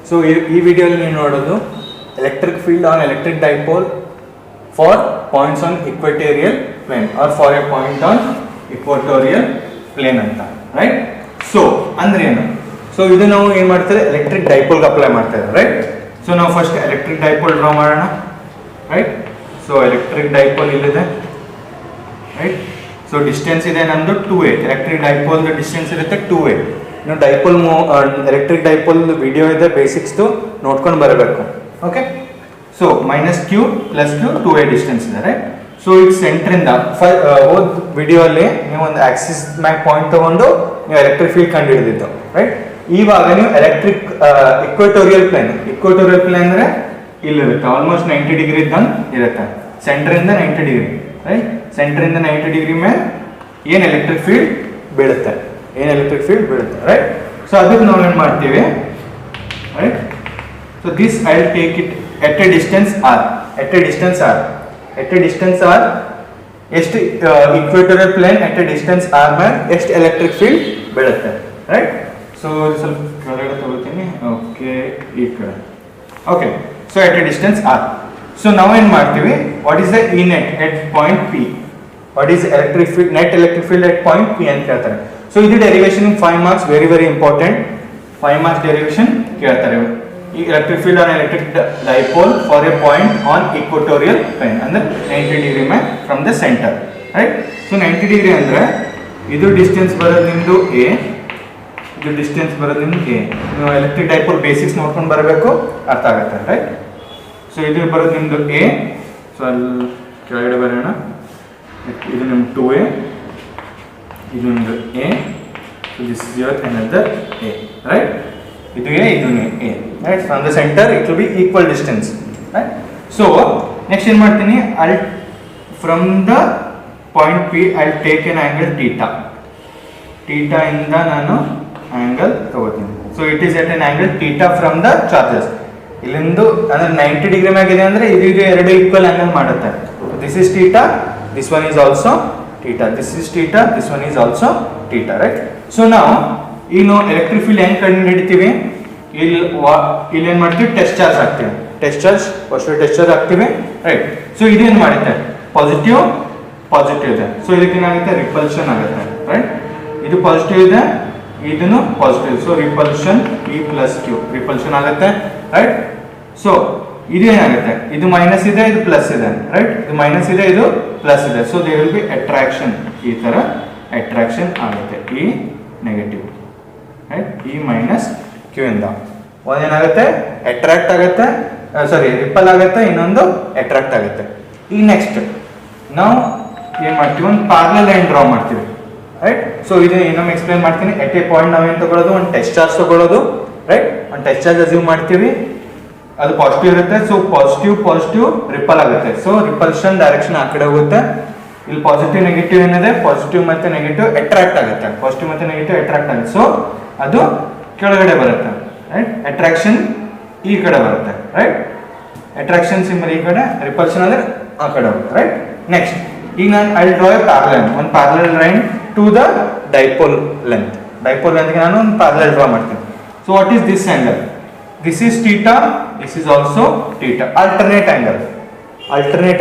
So ಈ ವಿಡಿಯೋಲಿ ನೀವು ನೋಡೋದು electric field on electric dipole for points on equatorial plane or for a point on equatorial plane ಅಂತ, right. So ಅಂದ್ರೆ ಏನು? ಸೊ ಇದು ನಾವು ಏನು ಮಾಡ್ತಾರೆ, ಎಲೆಕ್ಟ್ರಿಕ್ ಡೈಪೋಲ್ಗೆ ಅಪ್ಲೈ ಮಾಡ್ತಾ ಇದ್ದಾರೆ, ರೈಟ್. ಸೊ ನಾವು ಫಸ್ಟ್ ಎಲೆಕ್ಟ್ರಿಕ್ ಡೈಪೋಲ್ ಡ್ರಾ ಮಾಡೋಣ, ರೈಟ್. ಸೊ ಎಲೆಕ್ಟ್ರಿಕ್ ಡೈಪೋಲ್ ಇಲ್ಲಿದೆ, ರೈಟ್. ಸೊ ಡಿಸ್ಟೆನ್ಸ್ ಇದೆ ನಮ್ದು 2a. ಎಲೆಕ್ಟ್ರಿಕ್ ಡೈಪೋಲ್ ಡಿಸ್ಟೆನ್ಸ್ ಇರುತ್ತೆ 2a. ನೀವು ಡೈಪೋಲ್ ಎಲೆಕ್ಟ್ರಿಕ್ ಡೈಪೋಲ್ ವಿಡಿಯೋ ಇದೆ ಬೇಸಿಕ್ಸ್ದು, ನೋಡ್ಕೊಂಡು ಬರಬೇಕು, okay. So -q + q 2a distance ಇದೆ, ರೈಟ್. ಸೊ ಇದು ಸೆಂಟ್ರಿಂದ ಹೋದ ವಿಡಿಯೋ ಅಲ್ಲಿ ನೀವು ಒಂದು ಆಕ್ಸಿಸ್ ಮ್ಯಾಕ್ ಪಾಯಿಂಟ್ ತಗೊಂಡು ನೀವು ಎಲೆಕ್ಟ್ರಿಕ್ ಫೀಲ್ಡ್ ಕಂಡು ಹಿಡಿದಿದ್ದು, ರೈಟ್. ಇವಾಗ ನೀವು ಎಲೆಕ್ಟ್ರಿಕ್ ಇಕ್ವೆಟೋರಿಯಲ್ ಪ್ಲೇನ್ ಅಂದ್ರೆ ಇಲ್ಲಿರುತ್ತೆ, ಆಲ್ಮೋಸ್ಟ್ 90 ಡಿಗ್ರಿ ಇದ್ದಂಗೆ ಇರುತ್ತೆ. ಸೆಂಟ್ರಿಂದ 90 ಡಿಗ್ರಿ, ರೈಟ್. ಸೆಂಟ್ರಿಂದ 90 ಡಿಗ್ರಿ ಮೇಲೆ ಏನು ಎಲೆಕ್ಟ್ರಿಕ್ ಫೀಲ್ಡ್ ಬೀಳುತ್ತೆ, ರೈಟ್. ಸೊ ಅದಕ್ಕೆ ನಾವು ಏನು ಮಾಡ್ತೀವಿ, right. So this I will take it at a distance r. ಎಷ್ಟು equatorial plane at a distance r ಮೇಲೆ ಎಷ್ಟು ಎಲೆಕ್ಟ್ರಿಕ್ ಫೀಲ್ಡ್ ಬೀಳುತ್ತೆ, ರೈಟ್. ಸೊ ಸ್ವಲ್ಪ ಕೆಳಗಡೆ ತಗೋತೀನಿ, ಓಕೆ, ಈ ಕಡೆ, okay. So at a distance r. So ನಾವೇನು ಮಾಡ್ತೀವಿ, what is the E net at point p, what is electric field, net electric field at point p ಅಂತ ಕೇಳ್ತಾರೆ. ಸೊ ಇದು derivation 5 marks, very important. 5 marks derivation ಕೇಳ್ತಾರೆ. ಈ electric field on electric dipole for a point on equatorial plane ಅಂದ್ರೆ 90 degree ಮೇಲೆ from the centre, right. So 90 degree ಅಂದ್ರೆ ಇದು distance ಬರೋದು ನಿಮ್ದು a, ಇದು ಡಿಸ್ಟೆನ್ಸ್ ಬರೋದು ನಿಮ್ದು a. ನೀವು ಎಲೆಕ್ಟ್ರಿಕ್ ಡೈಪೋಲ್ ಬೇಸಿಕ್ಸ್ ನೋಡ್ಕೊಂಡು ಬರಬೇಕು, ಅರ್ಥ ಆಗುತ್ತೆ, ರೈಟ್. ಸೊ ಇದು ಬರೋದು ನಿಮ್ದು a. ಸೊ ಅಲ್ಲಿ ಕೆಳಗಡೆ ಬರೋಣ, ಇದು ನಿಮ್ದು 2a, ಇದು ನಿಮ್ದು a. So this is your another a, right. ಇದು a, ಇದು a, right. From the centre it will be equal distance, right. So next ಏನು ಮಾಡ್ತೀನಿ, from the point p I take an angle theta ಇಂದ ನಾನು angle ತಗೋತೀನಿ. So it is at an angle theta from the charges. ಇಲ್ಲಿಂದು ಅಂದ್ರೆ 90 degree ಮ್ಯಾಗಿದೆ ಅಂದ್ರೆ ಇದು ಎರಡು ಈಕ್ವಲ್ ಆಂಗಲ್ ಮಾಡುತ್ತೆ. This is theta, this one is also theta, this is theta, this one is also theta, right. So ನಾವು ಇನ್ನು electric field ಹೆಂಗ್ ಕಂಡು ಹಿಡಿತೀವಿ, ಇಲ್ಲಿ ಏನ್ ಮಾಡ್ತೀವಿ, ಟೆಸ್ಟ್ ಚಾರ್ಜ್ ಹಾಕ್ತೀವಿ. ಟೆಸ್ಟ್ ಚಾರ್ಜ್ ಹಾಕ್ತೀವಿ, ರೈಟ್. ಸೊ ಇದೇನ್ ಮಾಡುತ್ತೆ, ಪಾಸಿಟಿವ್ ಇದೆ. ಸೊ ಇದಕ್ಕೆ ಏನಾಗುತ್ತೆ, ರಿಪಲ್ಷನ್ ಆಗುತ್ತೆ, ರೈಟ್. ಇದು ಪಾಸಿಟಿವ್ ಇದೆ, ಇದನ್ನು positive. So repulsion p + q repulsion ಆಗುತ್ತೆ, ರೈಟ್. ಸೊ ಇದು ಏನಾಗುತ್ತೆ, ಇದು ಮೈನಸ್ ಇದೆ, ಇದು ಪ್ಲಸ್ ಇದೆ, ರೈಟ್. ಇದು ಮೈನಸ್ ಇದೆ, ಇದು ಪ್ಲಸ್ ಇದೆ. So there will be attraction, ಈ ತರ ಅಟ್ರಾಕ್ಷನ್ ಆಗುತ್ತೆ, ಈ ನೆಗೆಟಿವ್, ರೈಟ್. ಈ -q ಇಂದ ಒಂದೇನಾಗುತ್ತೆ, ಅಟ್ರಾಕ್ಟ್ ಆಗುತ್ತೆ, ರಿಪಲ್ ಆಗುತ್ತೆ, ಇನ್ನೊಂದು ಅಟ್ರಾಕ್ಟ್ ಆಗುತ್ತೆ. ಈ ನೆಕ್ಸ್ಟ್ ನಾವು ಏನ್ ಮಾಡ್ತೀವಿ, ಒಂದು ಪ್ಯಾರಲಲ್ ಲೈನ್ ಡ್ರಾ ಮಾಡ್ತೀವಿ, ರೈಟ್. ಸೊ ಇದು ಇನ್ನೊಮ್ಮೆ ಎಕ್ಸ್ಪ್ಲೈನ್ ಮಾಡ್ತೀನಿ. ಎಟ್ ಎ ಪಾಯಿಂಟ್ ನಾವೇನು ತಗೊಳ್ಳೋದು, ಒಂದು ಟೆಸ್ಟ್ ಚಾರ್ಜ್ ತಗೊಳ್ಳೋದು, ರೈಟ್. ಒಂದು ಟೆಸ್ಟ್ ಚಾರ್ಜ್ ಅಸ್ಯೂಮ್ ಮಾಡ್ತೀವಿ, ಅದು ಪಾಸಿಟಿವ್ ಇರುತ್ತೆ. ಸೊ ಪಾಸಿಟಿವ್ ರಿಪಲ್ ಆಗುತ್ತೆ. ಸೊ ರಿಪಲ್ಷನ್ ಡೈರೆಕ್ಷನ್ ಆ ಕಡೆ ಹೋಗುತ್ತೆ. ಇಲ್ಲಿ ಪಾಸಿಟಿವ್ ನೆಗೆಟಿವ್ ಏನಿದೆ, ಪಾಸಿಟಿವ್ ಮತ್ತೆ ನೆಗೆಟಿವ್ ಅಟ್ರಾಕ್ಟ್ ಆಗುತ್ತೆ, ಪಾಸಿಟಿವ್ ಮತ್ತೆ ನೆಗೆಟಿವ್ ಅಟ್ರಾಕ್ಟ್ ಆಗುತ್ತೆ. ಸೊ ಅದು ಕೆಳಗಡೆ ಬರುತ್ತೆ, ರೈಟ್. ಅಟ್ರಾಕ್ಷನ್ ಈ ಕಡೆ ಬರುತ್ತೆ, ರೈಟ್. ಅಟ್ರಾಕ್ಷನ್ ಸಿಂಬಲ್ ಈ ಕಡೆ, ರಿಪಲ್ಷನ್ ಅಂದ್ರೆ ಆ ಕಡೆ ಹೋಗುತ್ತೆ, ರೈಟ್. ನೆಕ್ಸ್ಟ್ ಈಗ ನಾನು ಐ ಡ್ರಾ ಎ ಪ್ಯಾರಲಲ್, ಒಂದು parallel line to the dipole length. ಗೆ ನಾನು ಒಂದು ಪ್ಯಾರಲಲ್ ಡ್ರಾ ಮಾಡ್ತೀನಿ. So what is this angle, this is theta, this is also theta. Alternate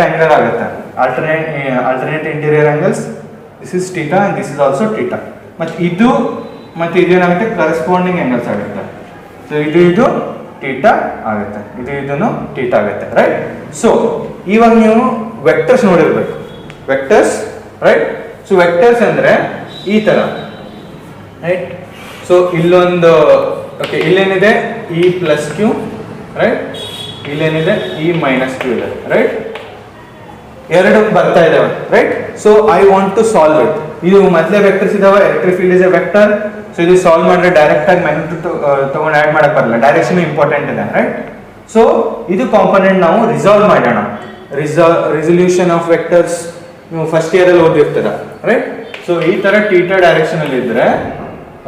angle ಆಗುತ್ತೆ, alternate interior angles. This is theta and this is also theta. ಮತ್ತೆ ಇದು ಮತ್ತೆ ಇದೇನಾಗುತ್ತೆ, corresponding angles ಆಗುತ್ತೆ. ಸೊ ಇದು ಥೀಟಾ ಆಗುತ್ತೆ, ಇದನ್ನು ಥೀಟಾ ಆಗುತ್ತೆ, ರೈಟ್. ಸೊ ಇವಾಗ ನೀವು ವೆಕ್ಟರ್ಸ್ ನೋಡಿರ್ಬೇಕು, ವೆಕ್ಟರ್ಸ್, ರೈಟ್. ಸೊ ವೆಕ್ಟರ್ಸ್ ಅಂದ್ರೆ ಈ ತರ, ರೈಟ್. ಸೊ ಇಲ್ಲೊಂದು, ಓಕೆ, ಇಲ್ಲೇನಿದೆ e + q, ರೈಟ್. ಇಲ್ಲೇನಿದೆ e - q ಇದೆ, ರೈಟ್. ಎರಡು ಬರ್ತಾ ಇದಾವೆ, right. So I want to solve it. ಇದು ಮೊದಲೇ ವೆಕ್ಟರ್ಸ್ ಇದಾವೆ, electric field is a vector. So ಇದು ಸಾಲ್ವ್ ಮಾಡಿದ್ರೆ ಡೈರೆಕ್ಟ್ ಆಗಿ ಮ್ಯಾಗ್ನಿಟ್ಯೂಡ್ ತಗೊಂಡು ಆಡ್ ಮಾಡಕ್ ಬರಲ್ಲ, ಡೈರೆಕ್ಷನ್ ಇಂಪಾರ್ಟೆಂಟ್ ಇದೆ, ರೈಟ್. ಸೊ ಇದು ಕಾಂಪೋನೆಂಟ್ ನಾವು ರಿಸಾಲ್ವ್ ಮಾಡೋಣ. ರಿಸಲ್ಯೂಷನ್ ಆಫ್ ವೆಕ್ಟರ್ಸ್ ನೀವು ಫಸ್ಟ್ ಇಯರ್ ಅಲ್ಲಿ ಓದಿರ್ತೀರ, ರೈಟ್. ಸೊ ಈ ತರ ಥೀಟಾ ಡೈರೆಕ್ಷನ್ ಅಲ್ಲಿ ಇದ್ರೆ,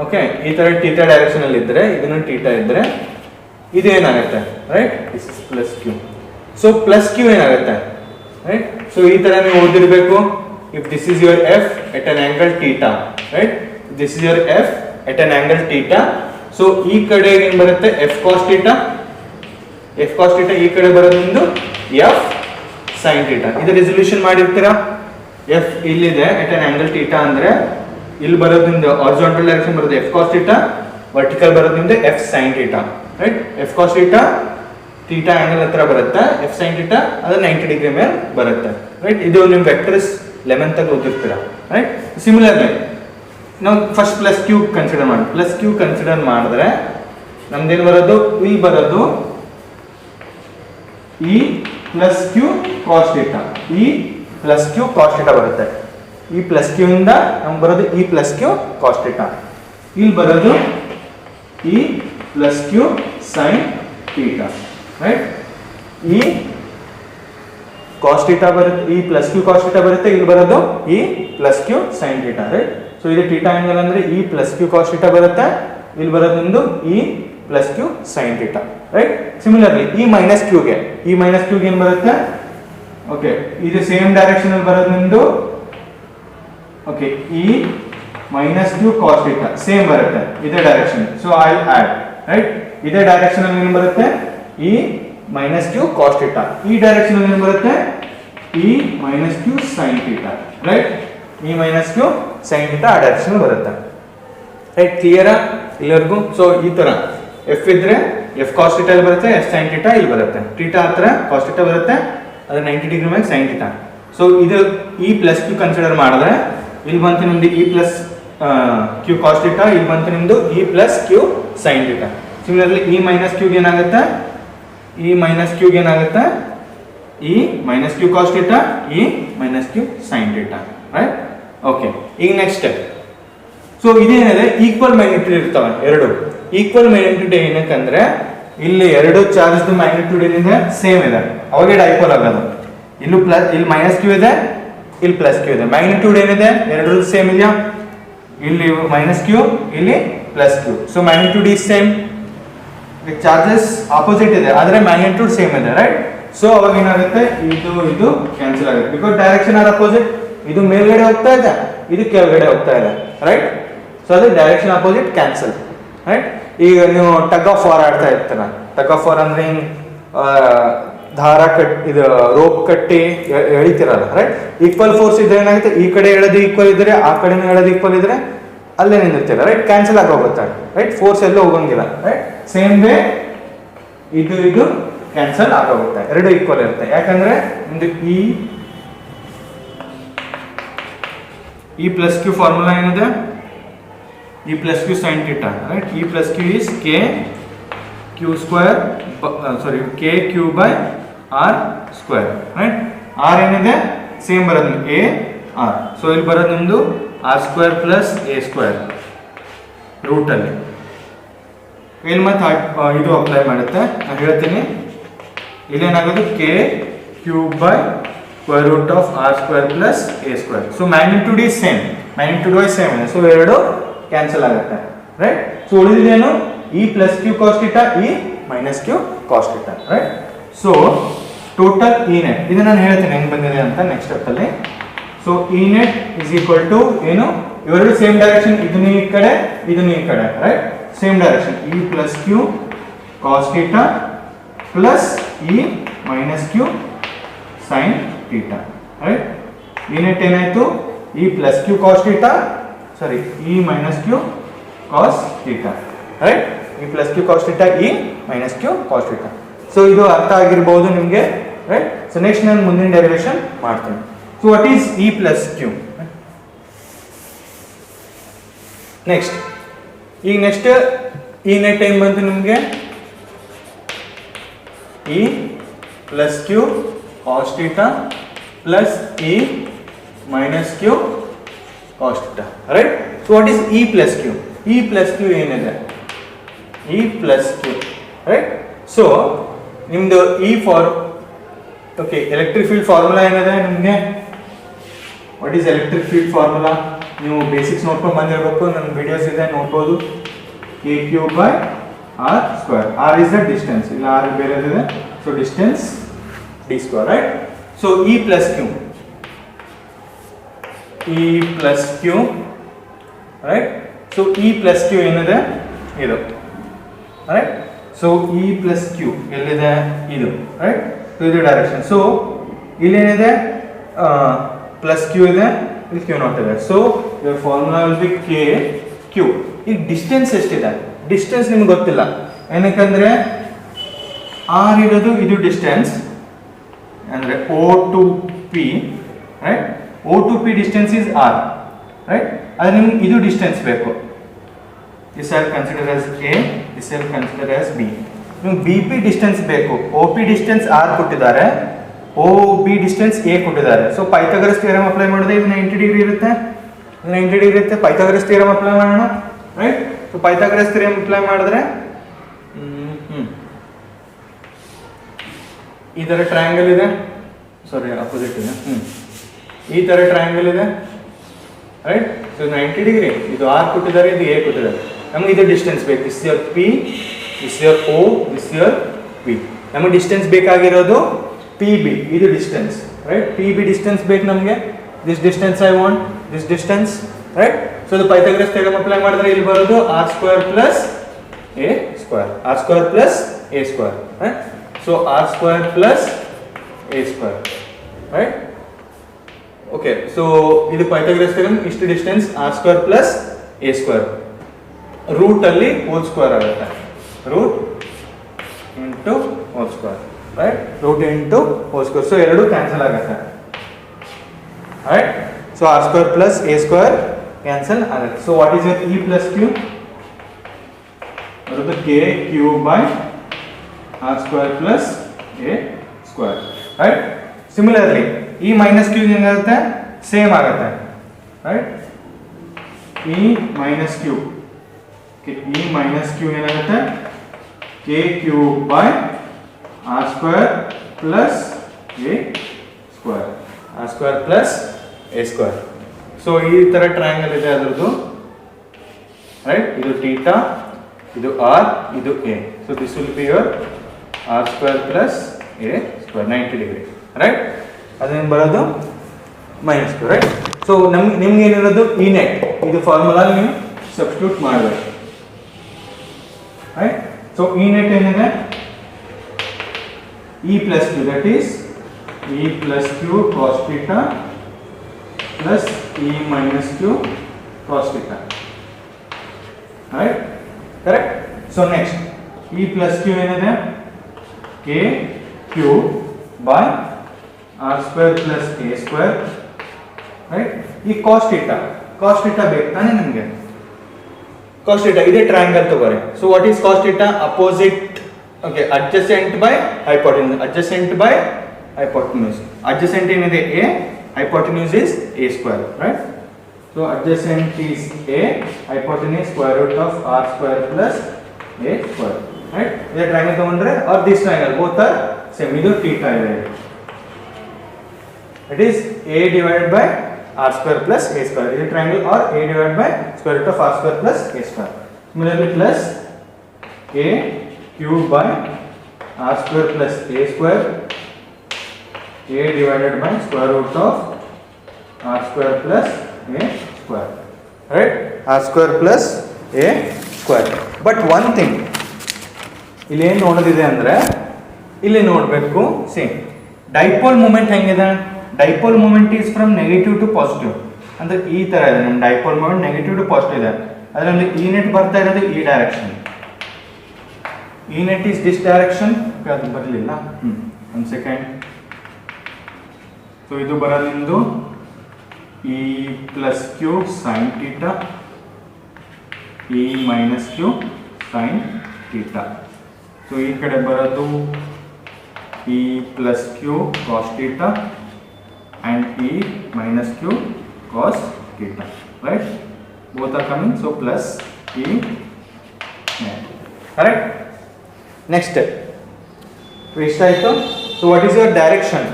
ಓಕೆ, ಈ ತರ ಥೀಟಾ ಡೈರೆಕ್ಷನ್ ಅಲ್ಲಿ ಇದ್ರೆ, ಇದನ್ನು ಥೀಟಾ ಇದ್ರೆ ಇದು ಏನಾಗುತ್ತೆ, right. This is +q. So +q ಏನಾಗುತ್ತೆ, ರೈಟ್. ಸೊ ಈ ತರ ನೀವು ಓದಿರ್ಬೇಕು. If this is your f at an angle theta, right, this is your f at an angle theta. So ಈ ಕಡೆ ಏನು ಬರುತ್ತೆ F cos theta, F cos theta ಈ ಕಡೆ ಬರೋದು ನಿಮ್ದು ಎಫ್ ಸೈನ್ ಥೀಟಾ. ಇದು ರೆಸಲ್ಯೂಷನ್ ಮಾಡಿರ್ತೀರಾ. ಎಫ್ ಇಲ್ಲಿದೆ ಎಟ್ ಅನ್ ಆಂಗಲ್ ಥೀಟಾ ಅಂದ್ರೆ ಇಲ್ಲಿ ಬರೋದು ನಿಮ್ದು ಹಾರಿಜಾಂಟಲ್ ಡೈರೆಕ್ಷನ್ ಬರೋದು ಎಫ್ ಕಾಸ್ ಥೀಟಾ, ವರ್ಟಿಕಲ್ ಬರೋದು ನಿಮ್ದು F sine theta, right. F cos theta theta angle ಹತ್ರ ಬರುತ್ತೆ, ಎಫ್ ಸೈನ್ ಥೀಟಾ ಅದು 90 ಡಿಗ್ರಿ ಮೇಲೆ ಬರುತ್ತೆ, ರೈಟ್. ಇದು ನಿಮ್ಮ ವೆಕ್ಟರ್ಸ್ 11th ಆಗಿ ಓದಿರ್ತೀರಾ, ರೈಟ್. ಸಿಮಿಲರ್ಲಿ ನಾವು ಫಸ್ಟ್ ಪ್ಲಸ್ ಕ್ಯೂ ಕನ್ಸಿಡರ್ ಮಾಡಿ, ಪ್ಲಸ್ ಕ್ಯೂ ಕನ್ಸಿಡರ್ ಮಾಡಿದ್ರೆ ನಮ್ದೇನು ಬರೋದು, ಇಲ್ಲಿ ಬರೋದು E plus Q cos theta, E plus Q cos theta ಬರುತ್ತೆ. ಈ ಪ್ಲಸ್ ಕ್ಯೂ ಇಂದ ನಮ್ಗೆ ಬರೋದು E plus Q cos theta, ಇಲ್ಲಿ ಬರೋದು E plus Q sine theta, right. ಈ ಕಾಸ್ ಥೀಟಾ ಬರುತ್ತೆ, E plus Q cos theta ಬರುತ್ತೆ, ಇಲ್ಲಿ ಬರೋದು E plus Q sine theta, right. So ಇದು ಥೀಟಾ ಆಂಗಲ್ ಅಂದ್ರೆ E plus Q cos theta ಬರುತ್ತೆ, ಇಲ್ಲಿ ಬರೋದು ನಿಮ್ದು E plus Q sine theta, right. Similarly ಈ ಮೈನಸ್ ಕ್ಯೂಗೆ ಏನು ಬರುತ್ತೆ, ಓಕೆ ಇದು ಸೇಮ್ ಡೈರೆಕ್ಷನ್ ಅಲ್ಲಿ ಬರೋದು ನಿಮ್ದು, okay E minus Q cos theta same ಬರುತ್ತೆ ಇದೇ direction. So I add, right. ಇದೇ ಡೈರೆಕ್ಷನ್ ಅಲ್ಲಿ ಏನು ಬರುತ್ತೆ E minus Q cos theta, ಈ ಡೈರೆಕ್ಷನ್ ಅಲ್ಲಿ ಏನು ಬರುತ್ತೆ E minus Q sine theta, right. E minus Q sine theta ಆ ಡೈರೆಕ್ಷನ್ ಬರುತ್ತೆ, ರೈಟ್. ಕ್ಲಿಯರಾ ಎಲ್ಲರಿಗೂ? ಸೊ ಈ ತರ ಎಫ್ ಇದ್ರೆ ಎಫ್ ಕಾಸ್ ಥೀಟಾ ಇಲ್ಲಿ ಬರುತ್ತೆ, ಎಫ್ ಸೈನ್ ಥೀಟಾ ಇಲ್ಲಿ ಬರುತ್ತೆ, ಥೀಟಾ ಹತ್ರ ಕಾಸ್ ಥೀಟಾ ಬರುತ್ತೆ, ಅದು 90 ಡಿಗ್ರಿ ಮೇಲೆ ಸೈನ್ ಥೀಟಾ. ಸೊ ಇದು ಇ ಪ್ಲಸ್ ಕ್ಯೂ ಕನ್ಸಿಡರ್ ಮಾಡಿದ್ರೆ ಇಲ್ಲಿ ಬಂತು ನಿಮ್ದು E plus Q cos theta, ಇಲ್ಲಿ ಬಂತು ನಿಮ್ದು E plus Q sine theta. Similarly E minus ಕ್ಯೂಗೆ ಏನಾಗುತ್ತೆ, ಇ ಮೈನಸ್ ಕ್ಯೂಗೆ ಏನಾಗುತ್ತೆ E minus Q cos theta, E minus Q sine theta, right. Okay, ಈಗ ನೆಕ್ಸ್ಟ್ ಸ್ಟೆಪ್. ಸೊ ಇದೇನಿದೆ ಈಕ್ವಲ್ ಮ್ಯಾಗ್ನಿಟ್ಯೂಡ್ ಇರ್ತಾವೆ, ಎರಡು ಈಕ್ವಲ್ ಮ್ಯಾಗ್ನಿಟ್ಯೂಡ್ ಏನಕ್ಕಂದ್ರೆ ಇಲ್ಲಿ ಎರಡು ಚಾರ್ಜ್ ಮ್ಯಾಗ್ನಿಟ್ಯೂಡ್ ಏನಿದೆ ಸೇಮ್ ಇದೆ, ಅವಾಗೆ ಡೈಪೋಲ್ ಆಗೋದು. ಇಲ್ಲೂ ಪ್ಲಸ್, ಇಲ್ಲಿ ಮೈನಸ್ ಕ್ಯೂ ಇದೆ, ಇಲ್ಲಿ ಪ್ಲಸ್ ಕ್ಯೂ ಇದೆ, ಮ್ಯಾಗ್ನಿಟ್ಯೂಡ್ ಏನಿದೆ ಎರಡು ಸೇಮ್ ಇದೆಯಾ, ಇಲ್ಲಿ ಮೈನಸ್ ಕ್ಯೂ, ಇಲ್ಲಿ plus Q. So magnitude is same, charges opposite ಇದೆ ಆದ್ರೆ ಮ್ಯಾಗ್ನಿಟ್ಯೂಡ್ ಸೇಮ್ ಇದೆ, ರೈಟ್. ಸೊ ಅವಾಗ ಏನಾಗುತ್ತೆ, ಇದು ಕ್ಯಾನ್ಸಲ್ ಆಗುತ್ತೆ, ಬಿಕಾಸ್ ಡೈರೆಕ್ಷನ್ ಆರ್ ಅಪೋಸಿಟ್. ಇದು ಮೇಲ್ಗಡೆ ಹೋಗ್ತಾ ಇದೆ, ಇದು ಕೆಳಗಡೆ ಹೋಗ್ತಾ ಇದೆ, ರೈಟ್. ಸೊ ಅದು ಡೈರೆಕ್ಷನ್ ಅಪೋಸಿಟ್ ಕ್ಯಾನ್ಸಲ್, ರೈಟ್. ಈಗ ನೀವು ಟಗ್ ಆಫ್ ವಾರ್ ಆಡ್ತಾ ಇರ್ತೀರ, ಟಗ್ ಆಫ್ ವಾರ್ ಅಂದ್ರೆ ಹಿಂಗ್ ದಾರ ಇದು ರೋಪ್ ಕಟ್ಟಿ ಎಳಿತಿರಲ್ಲ, ರೈಟ್. ಈಕ್ವಲ್ ಫೋರ್ಸ್ ಇದ್ರೆ ಏನಾಗುತ್ತೆ, ಈ ಕಡೆ ಎಳೆದು ಈಕ್ವಲ್ ಇದ್ರೆ ಆ ಕಡೆ ಎಳೆದು ಈಕ್ವಲ್ ಇದ್ರೆ ಅಲ್ಲೇ ನಿಂತಿರ್ತೀರ, ರೈಟ್. ಕ್ಯಾನ್ಸಲ್ ಆಗೋಗುತ್ತೆ, ರೈಟ್. ಫೋರ್ಸ್ ಎಲ್ಲೂ ಹೋಗಂಗಿಲ್ಲ, ರೈಟ್. ಸೇಮ್ ವೇ ಇದು ಕ್ಯಾನ್ಸಲ್ ಆಗೋಗುತ್ತೆ, ಎರಡು ಈಕ್ವಲ್ ಇರುತ್ತೆ. ಯಾಕಂದ್ರೆ ಒಂದು ಇ ಪ್ಲಸ್ ಕ್ಯೂ ಫಾರ್ಮುಲಾ ಏನಿದೆ, E plus Q sine theta, right. E plus q is k q square, sorry k Q by R square, right. R ಏನಿದೆ ಸೇಮ್ ಬರೋದು a r. So ಇಲ್ಲಿ ಬರೋದು ನಿಮ್ದು r square plus A square ರೂಟಲ್ಲಿ. ಇಲ್ಲಿ ಮತ್ತೆ ಇದು ಅಪ್ಲೈ ಮಾಡುತ್ತೆ, ನಾನು ಹೇಳ್ತೀನಿ. ಇಲ್ಲೇನಾಗೋದು k cube by square root of r square plus A square. So magnitude is same, magnitude wise same ಇದೆ. ಸೊ ಎರಡು ಕ್ಯಾನ್ಸಲ್ ಆಗುತ್ತೆ, ರೈಟ್. ಸೊ ಉಳಿದಿದ್ದೇನು E plus Q cos theta, E minus Q cos theta, right. So total E net ಇದು ನಾನು ಹೇಳ್ತೀನಿ ಹೆಂಗ್ ಬಂದಿದೆ ಅಂತ ನೆಕ್ಸ್ಟ್ ಸ್ಟೆಪ್ ಅಲ್ಲಿ. So E net is equal to ಏನು, ಇವೆರಡು ಸೇಮ್ ಡೈರೆಕ್ಷನ್, ಇದನ್ನು ಈ ಕಡೆ ಇದನ್ನು ಈ ಕಡೆ, right. Same direction E plus Q cos theta plus E minus Q sine theta, right. E net ಏನಾಯ್ತು, E plus Q cos theta, sorry E minus Q cos theta, right. E plus Q cos theta, E minus Q cos theta. So ಇದು ಅರ್ಥ ಆಗಿರ್ಬೋದು ನಿಮಗೆ, right. So next ನಾನು ಮುಂದಿನ derivation ಮಾಡ್ತೀನಿ. So what is E plus Q? Next ಈಗ next E net ಏನ್ ಬಂತು ನಿಮಗೆ, E plus Q cos theta plus E minus Q cos theta, right. So what is E plus Q? E plus Q ಏನಿದೆ, E plus Q, right. So ನಿಮ್ದು E for okay electric field formula ಏನಿದೆ ನಿಮಗೆ, what is electric field formula? ನೀವು basics ನೋಡ್ಕೊಂಡು ಬಂದಿರಬೇಕು, ನನ್ನ videos ಇದೆ ನೋಡ್ಬೋದು. K cube by R square, R is the distance, ಇಲ್ಲ ಆರ್ ಬೇರೆದಿದೆ. So distance D square, right. So E plus Q, E plus Q, right. So E plus Q ಏನಿದೆ ಇದು right. So E plus Q ಎಲ್ಲಿದೆ ಇದು, right. So ಇದು direction. So ಇಲ್ಲೇನಿದೆ plus Q ಇದೆ, ಇಲ್ಲಿ ಕ್ಯೂ ನಾಟ್ ಇದೆ. So your formula will be K Q. ಈಗ ಡಿಸ್ಟೆನ್ಸ್ ಎಷ್ಟಿದೆ, ಡಿಸ್ಟೆನ್ಸ್ ನಿಮ್ಗೆ ಗೊತ್ತಿಲ್ಲ, ಏನಕ್ಕಂದ್ರೆ ಆರ್ ಇರೋದು ಇದು ಡಿಸ್ಟೆನ್ಸ್ ಅಂದರೆ O to P, right. O to P distance is R, right. ಆದರೆ ನಿಮ್ಗೆ ಇದು ಡಿಸ್ಟೆನ್ಸ್ ಬೇಕು. This R consider as A, this R consider as B. ನಿಮ್ಗೆ ಬಿ ಪಿ ಡಿಸ್ಟೆನ್ಸ್ ಬೇಕು. ಓ ಪಿ ಡಿಸ್ಟೆನ್ಸ್ ಆರ್ ಕೊಟ್ಟಿದ್ದಾರೆ, ಓ ಬಿ ಡಿಸ್ಟೆನ್ಸ್ ಎ ಕೊಟ್ಟಿದ್ದಾರೆ. So Pythagoras theorem apply ಮಾಡಿದ್ರೆ ಇದು 90 ಡಿಗ್ರಿ ಇರುತ್ತೆ, 90 ಡಿಗ್ರಿ ಇರುತ್ತೆ. ಪೈಥಾಗರಸ್ ಥಿಯರಮ್ ಅಪ್ಲೈ ಮಾಡೋಣ, right. So Pythagoras theorem apply ಮಾಡಿದ್ರೆ ಈ ಥರ ಟ್ರಯಾಂಗಲ್ ಇದೆ, ಸಾರಿ ಅಪೋಸಿಟ್ ಇದೆ, ಈ ಥರ ಟ್ರಯಾಂಗಲ್ ಇದೆ, ರೈಟ್. ಸೊ 90 ಡಿಗ್ರಿ, ಇದು ಆರ್ ಕೊಟ್ಟಿದ್ದಾರೆ, ಇದು ಎ ಕೊಟ್ಟಿದ್ದಾರೆ. ನಮ್ಗೆ ಇದು ಡಿಸ್ಟೆನ್ಸ್ ಬೇಕು. This your P, this your O, this your B. ನಮಗೆ ಡಿಸ್ಟೆನ್ಸ್ ಬೇಕಾಗಿರೋದು ಪಿ ಬಿ, ಇದು distance, right. P B distance ಬೇಕು ನಮಗೆ. This distance I want, this distance, right. So ಇದು ಪೈಥಾಗರಸ್ ಥಿಯರಮ್ ಅಪ್ಲೈ ಮಾಡಿದ್ರೆ ಇಲ್ಲಿ ಬರೋದು R square plus A square, R square plus A square, right. So R square plus A square, right. Okay. So ಇದು Pythagoras theorem, ಇಷ್ಟು distance R square plus A square, root ಅಲ್ಲಿ whole square ಆಗುತ್ತೆ, root into whole square, right. Root into whole square. So ಎರಡು cancel ಆಗುತ್ತೆ, right. So R square plus A square cancel ಆಗುತ್ತೆ. So what is your E plus Q? ಬರುತ್ತೆ K Q by R square plus A square, right. Similarly E minus Q ಏನಾಗುತ್ತೆ, same ಆಗುತ್ತೆ, right. E minus Q, E minus Q ಏನಾಗುತ್ತೆ, K Q by R square plus A square, R square plus A square. So ಈ ಥರ triangle ಇದೆ ಅದರದ್ದು, right. ಇದು theta, ಇದು R, ಇದು A. So this will be your R square plus A square 90 degree, right. ಅದೇನು ಬರೋದು minus Q, right. So ನಿಮ್ಗೆ ಏನಿರೋದು ಇ ನೆಟ್, ಇದು ಫಾರ್ಮುಲಾ ನೀವು ಸಬ್ಸ್ಟಿಟ್ಯೂಟ್ ಮಾಡಬೇಕು, ರೈಟ್. ಸೊ ಇ ನೆಟ್ ಏನಿದೆ, E plus Q, that is E plus Q cos theta plus E minus Q cos theta, right, correct. So next E plus Q ಏನಿದೆ, K Q by R square plus A square, right. ಈ cos theta, cos theta ಬೇಕು ತಾನೇ ನಿಮಗೆ, cos theta ಇದೇ triangle ತಗೋರಿ. So what is cos theta? Opposite, okay, adjacent by hypotenuse, adjacent by hypotenuse. Adjacent ಏನಿದೆ A, hypotenuse is a square, right? So adjacent is a, hypotenuse square root of r square plus a square, right? This triangle ತಗೊಂಡ್ರೆ or this triangle both are same. ಇದು theta ಇದೆ, it is a divided by r square plus a square. This triangle or a divided by square root of r square plus a square. Similarly plus a cube by r square plus a square, a divided by square root of r square plus a square, right? r square plus a square. But one thing ಇಲ್ಲಿ ಏನು ನೋಡೋದಿದೆ ಅಂದರೆ, ಇಲ್ಲಿ ನೋಡಬೇಕು, same dipole moment ಹೆಂಗಿದೆ, dipole moment is from negative to positive. ಅಂದರೆ ಈ ಥರ ಇದೆ ನಮ್ಮ dipole moment, negative to positive ಇದೆ. ಅದರಲ್ಲಿ ಇ ನೆಟ್ ಬರ್ತಾ ಇರೋದು ಈ direction, E net is this direction. ಅದು ಬರಲಿಲ್ಲ, ಒಂದು ಸೆಕೆಂಡ್. ಸೊ ಇದು ಬರೋದು ನಿಮ್ಮದು E plus Q sine theta, E minus Q sine theta. So ಈ ಕಡೆ ಬರೋದು E plus Q cos theta and E minus Q cos theta, right? Both are coming. So plus E net, correct. Next ಎಷ್ಟಾಯಿತು? So what is your direction?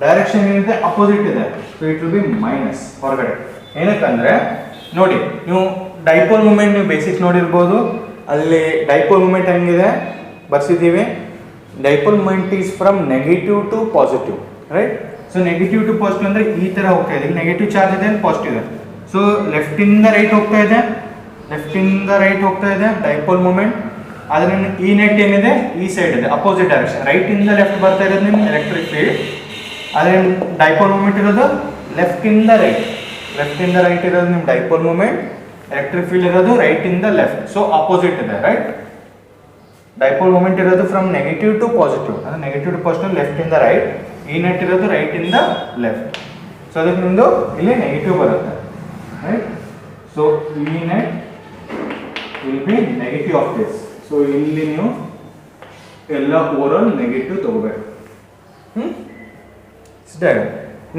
Direction ಏನಿದೆ opposite ಇದೆ, so it will be minus ಹೊರಗಡೆ. ಏನಕ್ಕಂದ್ರೆ ನೋಡಿ, ನೀವು dipole moment ನೀವು basics ನೋಡಿರ್ಬೋದು, ಅಲ್ಲಿ ಡೈಪೋಲ್ ಮೂಮೆಂಟ್ ಹೆಂಗಿದೆ ಬರ್ಸಿದ್ದೀವಿ. Dipole moment is from negative to positive, right? So negative to positive ಅಂದರೆ ಈ ಥರ ಹೋಗ್ತಾ ಇದೆ. ಇಲ್ಲಿ ನೆಗೆಟಿವ್ ಚಾರ್ಜ್ ಇದೆ, ಪಾಸಿಟಿವ್ ಇದೆ. ಸೊ ಲೆಫ್ಟಿಂದ ರೈಟ್ ಹೋಗ್ತಾ ಇದೆ, ಲೆಫ್ಟಿಂದ ರೈಟ್ ಹೋಗ್ತಾ ಇದೆ ಡೈಪೋಲ್ ಮೂಮೆಂಟ್. ಆದರೆ ಈ ನೆಟ್ ಏನಿದೆ ಈ ಸೈಡ್ ಇದೆ, ಅಪೋಸಿಟ್ ಡೈರೆಕ್ಷನ್, ರೈಟ್ ಇಂದ ಲೆಫ್ಟ್ ಬರ್ತಾ ಇರೋದು ನಿಮ್ಮ ಎಲೆಕ್ಟ್ರಿಕ್ ಫೀಲ್ಡ್. ಆದರೆ ಡೈಪೋಲ್ ಮೂಮೆಂಟ್ ಇರೋದು ಲೆಫ್ಟ್ ಇಂದ ರೈಟ್, ಲೆಫ್ಟ್ ಇಂದ ರೈಟ್ ಇರೋದು ನಿಮ್ಮ ಡೈಪೋಲ್ ಮೂಮೆಂಟ್, ಎಲೆಕ್ಟ್ರಿಕ್ ಫೀಲ್ಡ್ ಇರೋದು ರೈಟ್ ಇಂದ ಲೆಫ್ಟ್, ಸೊ ಅಪೋಸಿಟ್ ಇದೆ ರೈಟ್. ಡೈಪೋಲ್ ಮೂಮೆಂಟ್ ಇರೋದು ಫ್ರಮ್ ನೆಗೆಟಿವ್ ಟು ಪಾಸಿಟಿವ್, ಅಂದರೆ ನೆಗೆಟಿವ್ ಟು ಪಾಸಿಟಿವ್ ಲೆಫ್ಟ್ ಇಂದ ರೈಟ್, ಈ ನೆಟ್ ಇರೋದು ರೈಟ್ ಇಂದ ಲೆಫ್ಟ್, ಸೊ ಅದಕ್ಕೆ ನಿಮ್ಮದು ಇಲ್ಲಿ ನೆಗೆಟಿವ್ ಬರುತ್ತೆ ರೈಟ್. ಸೊ ಈ net will be negative of this, so ಇಲ್ಲಿ ನೀವು ಎಲ್ಲ ಓವರಾಲ್ ನೆಗೆಟಿವ್ ತಗೋಬೇಕು.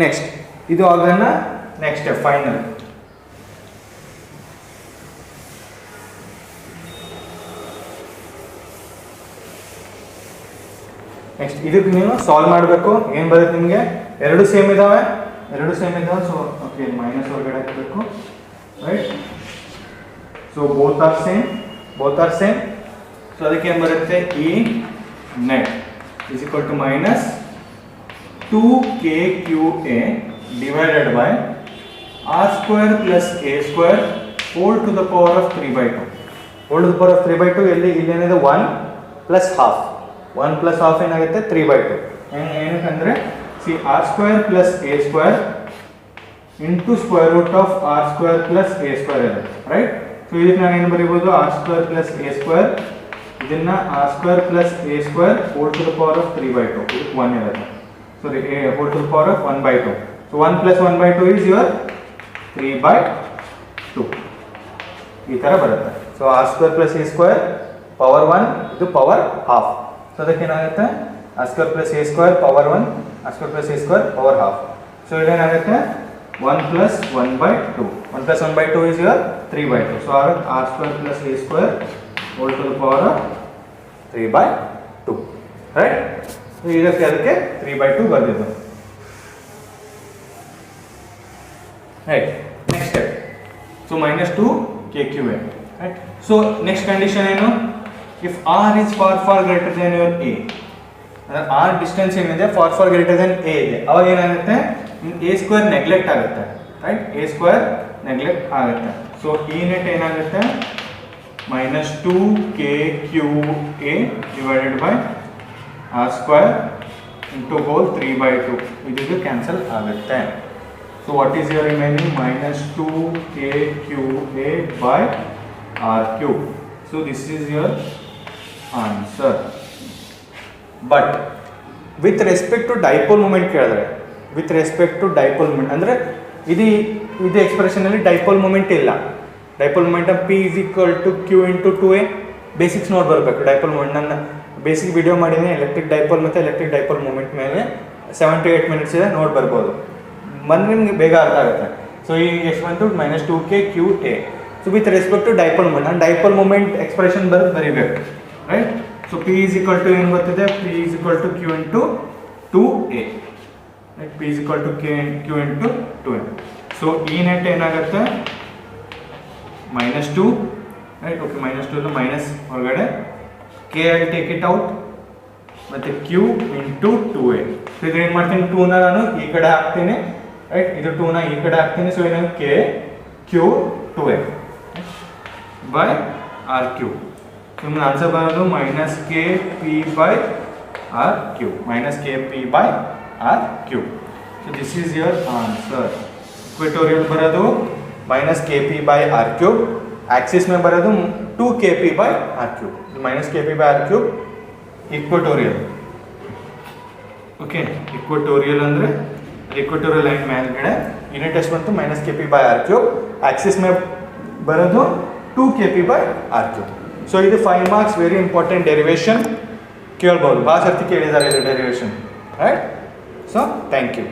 ನೆಕ್ಸ್ಟ್ ಇದು ಆಗೋಣ. Next step final. ನೆಕ್ಸ್ಟ್ ಇದಕ್ಕೆ ನೀವು ಸಾಲ್ವ್ ಮಾಡಬೇಕು. ಏನು ಬರುತ್ತೆ ನಿಮಗೆ? ಎರಡು ಸೇಮ್ ಇದಾವೆ, ಸೊ ಓಕೆ ಮೈನಸ್ ಹೊರಗಡೆ ಹಾಕಬೇಕು right. So both are same, so ಅದಕ್ಕೆ ಏನು ಬರುತ್ತೆ? E net is equal to minus 2kqa divided by r square plus a square whole to the power of 3/2. whole to the power of 3/2 ಇಲ್ಲಿ ಏನಿದೆ 1 plus half, 1 plus half ಏನಾಗುತ್ತೆ 3/2. ಏನಕ್ಕಂದ್ರೆ C r square plus a square into square root of r square plus a square ಇದೆ right. So ಇದಕ್ಕೆ ನಾನು ಏನು ಬರೀಬಹುದು? r square plus a square, ಇದನ್ನ r square plus a square whole to the power of 3/2, ಇದಕ್ಕೆ 1 ಇರುತ್ತೆ, sorry a whole to the power of 1/2. so 1 plus 1/2 is your 3/2 ಈ ತರ ಬರುತ್ತೆ. So r square plus a square power 1, ಇದು power half, so ಅದಕ್ಕೆ ಏನಾಗುತ್ತೆ? r square plus a square power 1, r square plus a square power half. So ಇದೇನಾಗುತ್ತೆ? 1 plus 1/2, 1 plus 1/2 is your 3/2. so r square plus a square whole to the power of 3/2 right. so ಇದಕ್ಕೆ ಅದಕ್ಕೆ 3/2 ಬಂದಿದ್ದು right. next step, so minus 2kqa right. so next condition ಏನು? if r is far greater than your a, r distance ಏನಿದೆ far greater than a ಇದೆ, ಅವಾಗ ಏನಾಗುತ್ತೆ? a square neglect ಆಗುತ್ತೆ right, a square neglect ಆಗುತ್ತೆ. So ಈ net ಏನಾಗುತ್ತೆ? minus 2kqa divided by r square into whole 3/2, ಇದು cancel ಆಗುತ್ತೆ. so what is your remaining? minus 2kqa by r cube. so this is your answer. but with respect to dipole moment ಕೇಳಿದ್ರೆ, with respect to dipole moment ಅಂದರೆ ಇದು expression ಅಲ್ಲಿ dipole moment ಇಲ್ಲ. Dipole moment p is equal to q into 2a basics ನೋಡಿ ಬರಬೇಕು. Dipole moment ನನ್ನ basic video ಮಾಡಿದ್ದೀನಿ electric dipole ಮತ್ತು ಎಲೆಕ್ಟ್ರಿಕ್ ಡೈಪೋಲ್ ಮೂಮೆಂಟ್ ಮೇಲೆ 7 to 8 minutes ಇದೆ, ನೋಡಿ ಬರ್ಬೋದು, ಬಂದು ನಿಮ್ಗೆ ಬೇಗ ಅರ್ಥ ಆಗುತ್ತೆ. ಸೊ ಈ ಎಷ್ಟು ಬಂತು? minus 2kqa. So with respect to dipole moment, ನಾನು ಡೈಪೋಲ್ ಮೂಮೆಂಟ್ ಎಕ್ಸ್ಪ್ರೆಷನ್ ಬರೀಬೇಕು right. So p is equal to ಏನು ಬರ್ತಿದೆ? p is equal to q into 2a right. p is equal to q into 2a. So ಈ net ಏನಾಗುತ್ತೆ? minus 2 right. okay minus 2 minus ಹೊರಗಡೆ, k I take it out, ಮತ್ತೆ q into 2a. So ಇದು ಏನು ಮಾಡ್ತೀನಿ? 2 ನಾನು ಈ ಕಡೆ ಹಾಕ್ತೀನಿ ರೈಟ್, ಇದು 2 ಈ ಕಡೆ ಹಾಕ್ತೀನಿ. ಸೊ ಏನು? k q 2a by r cube. So ನಿಮ್ಮ ಆನ್ಸರ್ ಬರೋದು minus kp by r cube, minus kp by r cube. so this is your answer. Equatorial बरोದು minus kp by r cube, axis में बरोದು 2kp by r cube, minus kp by r cube equatorial. Okay equatorial ಅಂದ್ರೆ equatorial line ಮೇಲ್ಗಡೆ unit ಎಷ್ಟು ಬಂತು? minus kp by r cube, axis में ಬರೋದು 2kp by r cube. So ಇದು 5 marks very important derivation ಕೇಳಬಹುದು, ಭಾಳ ಸರ್ತಿ ಕೇಳಿದ್ದಾರೆ ಇದು derivation right. So thank you.